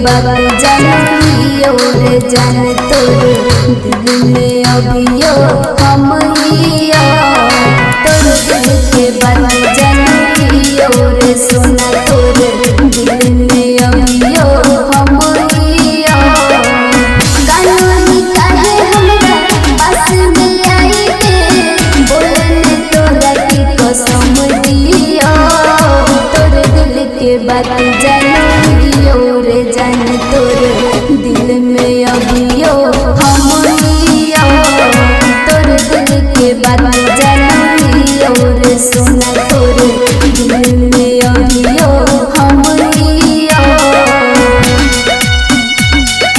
बात जानियो रे जान तोरे दिल में अभियो हम हिया तोरे दिल के बात जानियो रे सोना तोरे दिल में अभियो हम हिया कानूनी काहे हमरा पास में आई के बोलने तोरा की कसम दिया तोरे दिल के बात जानियो रे जान तोरे दिल में अभियो हम हिया तोरे दिल के बात जानियो रे सोना तोरे दिल में अभियो हम हिया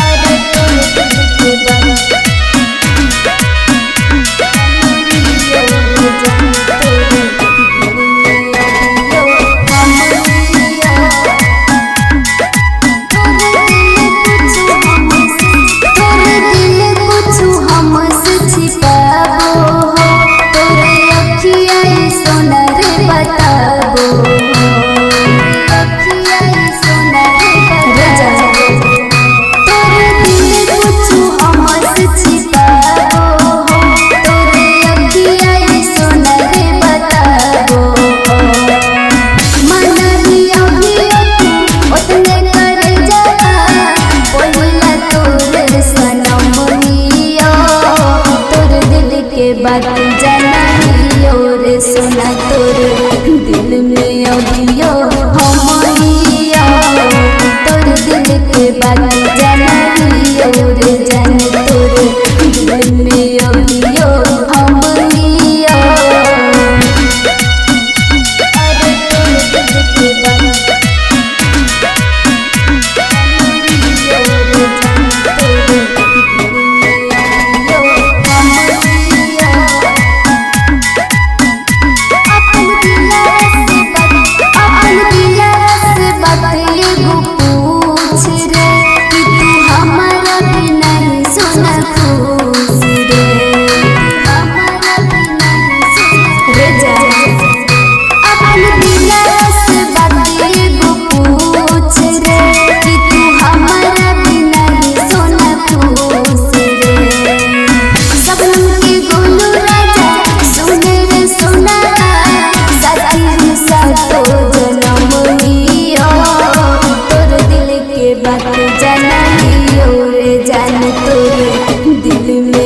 अरे तोरे दिल के बात जानियो रे जान तोरे दिल में अभियो हम हिया बात जानियो रे सोना तोरे दिल में अभियो हम हिया तोरे दिल के बात जानियो रे जान तोरे दिल में अभियो हम हिया अरे तोरे दिल के बात जानियो रे जान तोरे दिल में अभियो हम हिया बात जानियो रे जान तोरे दिल में